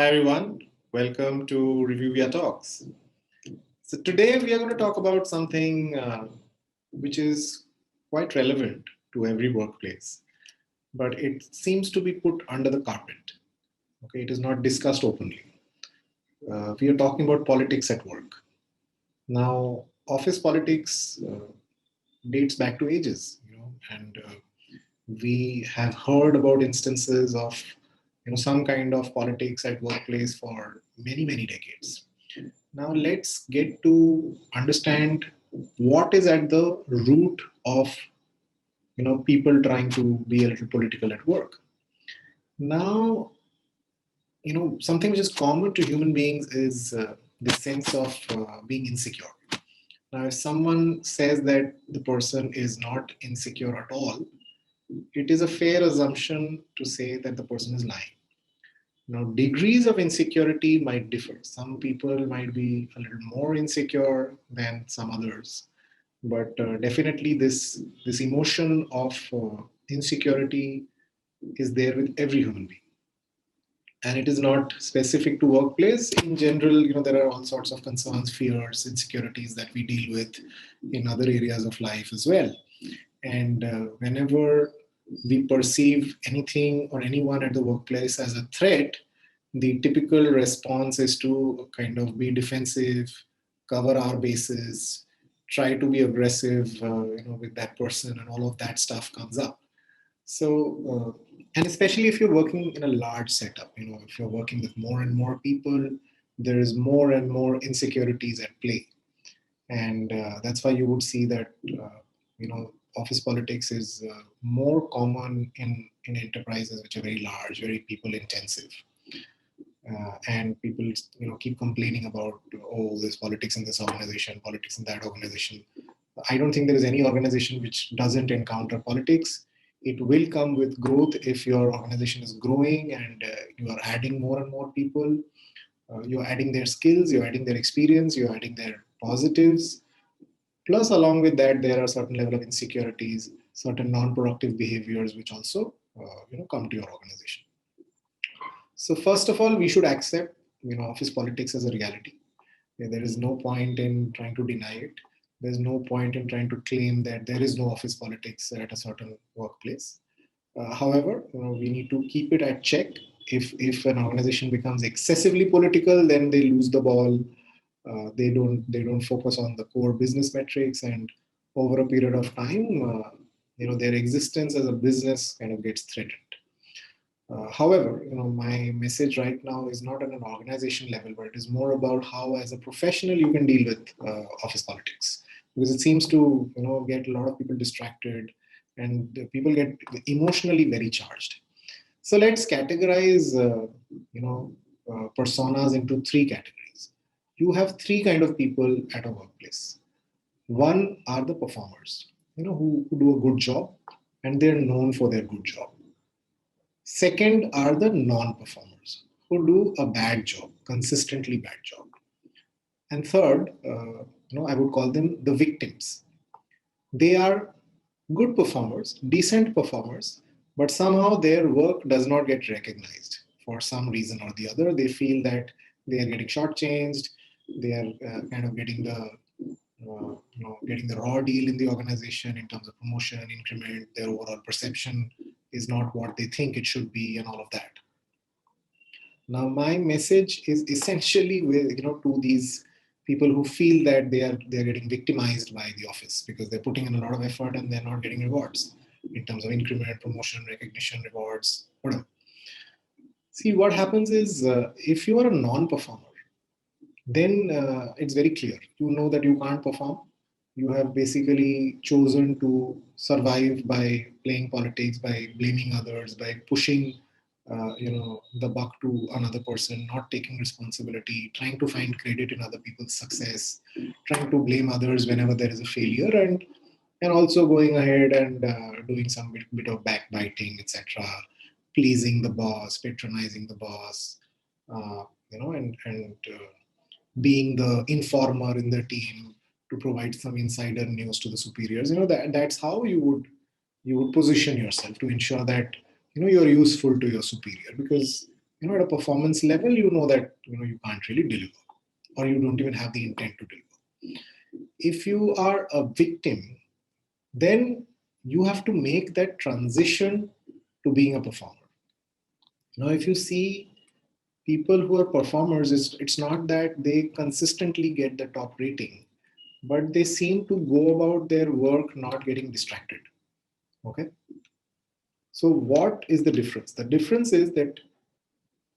Hi everyone, welcome to Reviewia Talks. So today we are going to talk about something which is quite relevant to every workplace, but it seems to be put under the carpet. Okay, it is not discussed openly. We are talking about politics at work. Now, office politics dates back to ages, and we have heard about instances of some kind of politics at workplace for many decades. Now let's get to understand what is at the root of people trying to be a little political at work. Now, something which is common to human beings is the sense of being insecure. Now, if someone says that the person is not insecure at all, it is a fair assumption to say that the person is lying. Now, degrees of insecurity might differ. Some people might be a little more insecure than some others, but definitely this emotion of insecurity is there with every human being, and it is not specific to workplace. In general, there are all sorts of concerns, fears, insecurities that we deal with in other areas of life as well. And whenever we perceive anything or anyone at the workplace as a threat, the typical response is to kind of be defensive, cover our bases, try to be aggressive, with that person, and all of that stuff comes up. So, and especially if you're working in a large setup, if you're working with more and more people, there is more and more insecurities at play, and that's why you would see that office politics is more common in enterprises which are very large, very people intensive, and people keep complaining about, oh, there's politics in this organization, politics in that organization. I don't think there is any organization which doesn't encounter politics. It will come with growth if your organization is growing and you are adding more and more people. You're adding their skills, you're adding their experience, you're adding their positives. Plus, along with that, there are certain level of insecurities, certain non-productive behaviors which also come to your organization. So first of all, we should accept office politics as a reality. There is no point in trying to deny it. There's no point in trying to claim that there is no office politics at a certain workplace. However, we need to keep it at check. If an organization becomes excessively political, then they lose the ball. They don't focus on the core business metrics, and over a period of time, their existence as a business kind of gets threatened. However, my message right now is not at an organization level, but it is more about how, as a professional, you can deal with office politics, because it seems to get a lot of people distracted, and the people get emotionally very charged. So let's categorize, personas into three categories. You have three kind of people at a workplace. One are the performers, who do a good job, and they're known for their good job. Second are the non-performers who do a bad job, consistently bad job. And third, I would call them the victims. They are good performers, decent performers, but somehow their work does not get recognized for some reason or the other. They feel that they are getting shortchanged. They are kind of getting the raw deal in the organization in terms of promotion, increment. Their overall perception is not what they think it should be, and all of that. Now, my message is essentially to these people who feel that they're getting victimized by the office because they're putting in a lot of effort and they're not getting rewards in terms of increment, promotion, recognition, rewards, whatever. See, what happens is if you are a non-performer, then it's very clear. You know that you can't perform. You have basically chosen to survive by playing politics, by blaming others, by pushing, the buck to another person, not taking responsibility, trying to find credit in other people's success, trying to blame others whenever there is a failure, and also going ahead and doing some bit of backbiting, etc., pleasing the boss, patronizing the boss, and being the informer in the team to provide some insider news to the superiors. That's how you would position yourself to ensure that you're useful to your superior, because at a performance level, you know that you can't really deliver, or you don't even have the intent to deliver. If you are a victim, then you have to make that transition to being a performer. Now, if you see people who are performers, it's not that they consistently get the top rating, but they seem to go about their work not getting distracted. Okay. So, what is the difference? The difference is that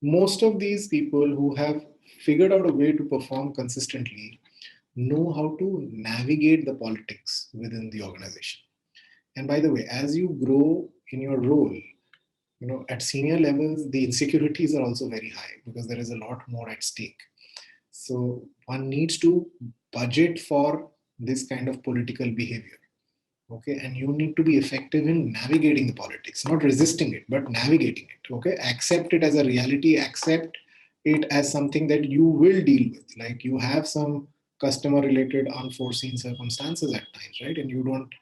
most of these people who have figured out a way to perform consistently know how to navigate the politics within the organization. And by the way, as you grow in your role, at senior levels, the insecurities are also very high because there is a lot more at stake. So one needs to budget for this kind of political behavior. Okay, and you need to be effective in navigating the politics, not resisting it, but navigating it. Okay, accept it as a reality, accept it as something that you will deal with. Like you have some customer related unforeseen circumstances at times, right? And you don't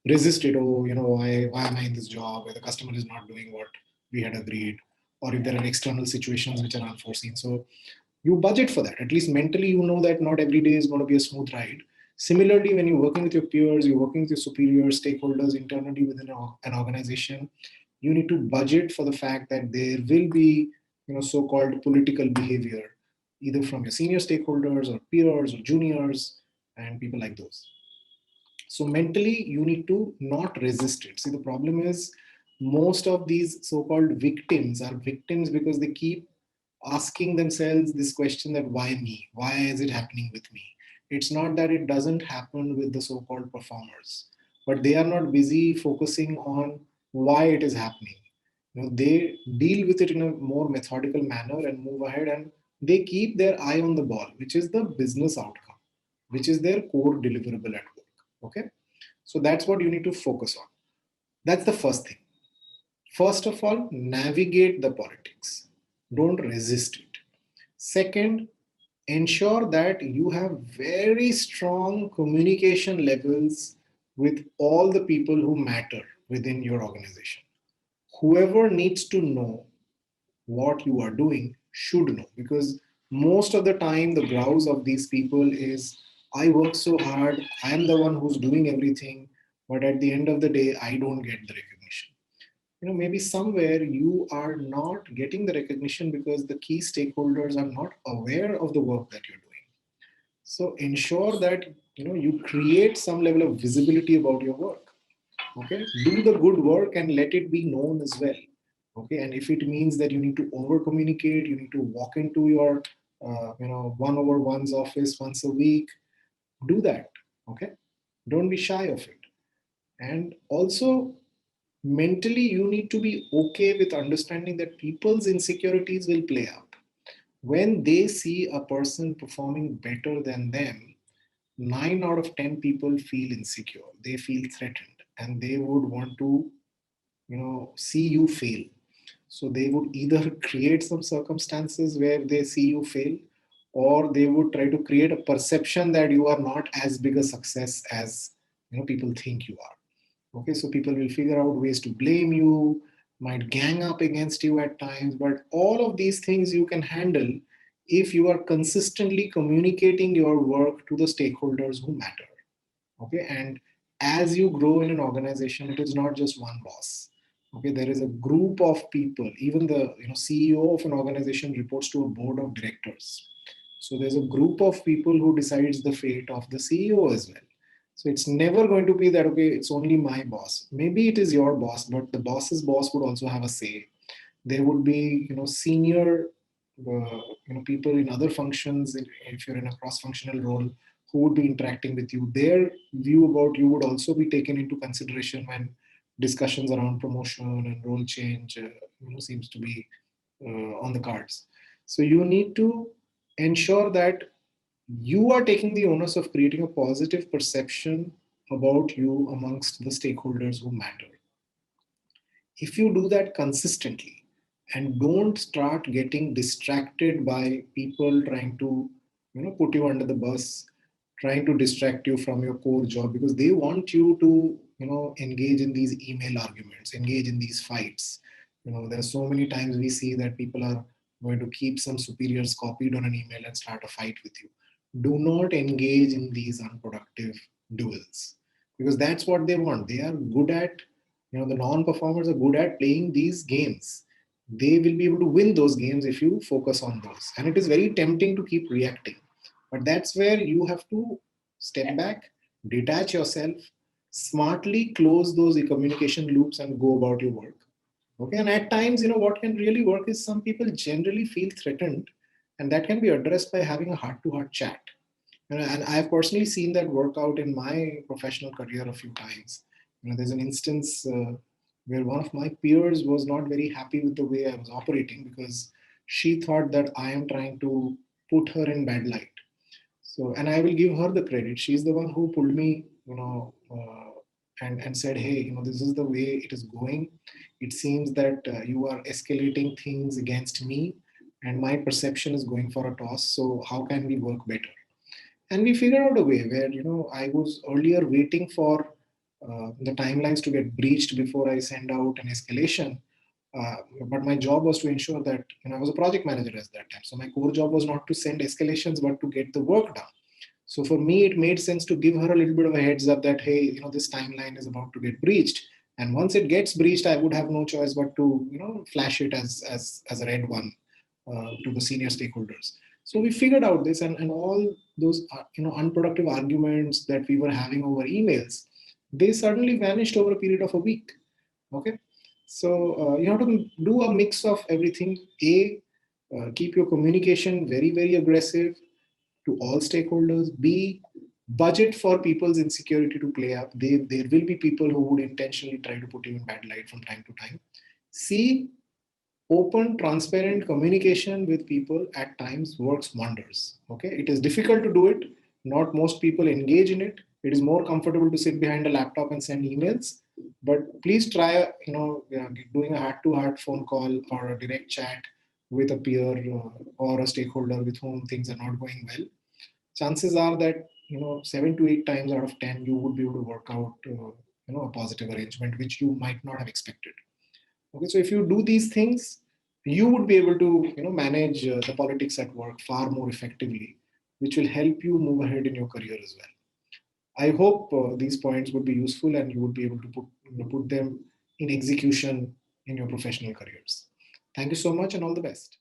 resist it. Oh, why am I in this job where the customer is not doing what we had agreed, or if there are external situations which are unforeseen. So you budget for that. At least mentally, you know that not every day is going to be a smooth ride. Similarly, when you're working with your peers, you're working with your superiors, stakeholders internally within an organization, you need to budget for the fact that there will be, so-called political behavior, either from your senior stakeholders or peers or juniors and people like those. So mentally, you need to not resist it. See, the problem is most of these so-called victims are victims because they keep asking themselves this question that why me? Why is it happening with me? It's not that it doesn't happen with the so-called performers, but they are not busy focusing on why it is happening. They deal with it in a more methodical manner and move ahead, and they keep their eye on the ball, which is the business outcome, which is their core deliverable at work. Okay, so that's what you need to focus on. That's the first thing. First of all, navigate the politics. Don't resist it. Second, ensure that you have very strong communication levels with all the people who matter within your organization. Whoever needs to know what you are doing should know, because most of the time the browse of these people is, I work so hard, I am the one who's doing everything, but at the end of the day I don't get the recognition. Maybe somewhere you are not getting the recognition because the key stakeholders are not aware of the work that you're doing. So ensure that you create some level of visibility about your work. Okay, do the good work and let it be known as well. Okay, and if it means that you need to over communicate, you need to walk into your 1/1's office once a week, do that. Okay, don't be shy of it. And also, mentally you need to be okay with understanding that people's insecurities will play out. When they see a person performing better than them, 9 out of 10 people feel insecure, they feel threatened, and they would want to see you fail. So they would either create some circumstances where they see you fail, or they would try to create a perception that you are not as big a success as people think you are. Okay, so people will figure out ways to blame you, might gang up against you at times, but all of these things you can handle if you are consistently communicating your work to the stakeholders who matter. Okay, and as you grow in an organization, it is not just one boss. Okay, there is a group of people. Even the CEO of an organization reports to a board of directors. So there's a group of people who decides the fate of the CEO as well. So it's never going to be that, okay, it's only my boss. Maybe it is your boss, but the boss's boss would also have a say. There would be, senior, people in other functions, if you're in a cross-functional role, who would be interacting with you. Their view about you would also be taken into consideration when discussions around promotion and role change, seems to be on the cards. So you need to ensure that you are taking the onus of creating a positive perception about you amongst the stakeholders who matter. If you do that consistently and don't start getting distracted by people trying to put you under the bus, trying to distract you from your core job, because they want you to engage in these email arguments, engage in these fights. There are so many times we see that people are going to keep some superiors copied on an email and start a fight with you. Do not engage in these unproductive duels, because that's what they want. They are good at, the non-performers are good at playing these games. They will be able to win those games if you focus on those. And it is very tempting to keep reacting. But that's where you have to step back, detach yourself, smartly close those communication loops and go about your work. Okay, and at times, what can really work is some people generally feel threatened, and that can be addressed by having a heart-to-heart chat. And I've personally seen that work out in my professional career a few times. There's an instance where one of my peers was not very happy with the way I was operating because she thought that I am trying to put her in bad light. So, and I will give her the credit. She's the one who pulled me, and said, hey, this is the way it is going. It seems that you are escalating things against me, and my perception is going for a toss. So, how can we work better? And we figured out a way where, I was earlier waiting for the timelines to get breached before I send out an escalation. But my job was to ensure that, I was a project manager at that time. So my core job was not to send escalations, but to get the work done. So for me, it made sense to give her a little bit of a heads up that, hey, this timeline is about to get breached. And once it gets breached, I would have no choice but to, flash it as a red one to the senior stakeholders. So we figured out this, and all those, unproductive arguments that we were having over emails, they suddenly vanished over a period of a week. Okay. So you have to do a mix of everything. Keep your communication very, very aggressive to all stakeholders. B, budget for people's insecurity to play up. There will be people who would intentionally try to put you in bad light from time to time. C, open, transparent communication with people at times works wonders. Okay, it is difficult to do it. Not most people engage in it. It is more comfortable to sit behind a laptop and send emails. But please try, doing a heart-to-heart phone call or a direct chat with a peer or a stakeholder with whom things are not going well. Chances are that 7 to 8 times out of 10 you would be able to work out a positive arrangement which you might not have expected. Okay, so if you do these things, you would be able to manage the politics at work far more effectively, which will help you move ahead in your career as well. I hope these points would be useful and you would be able to put them in execution in your professional careers. Thank you so much and all the best.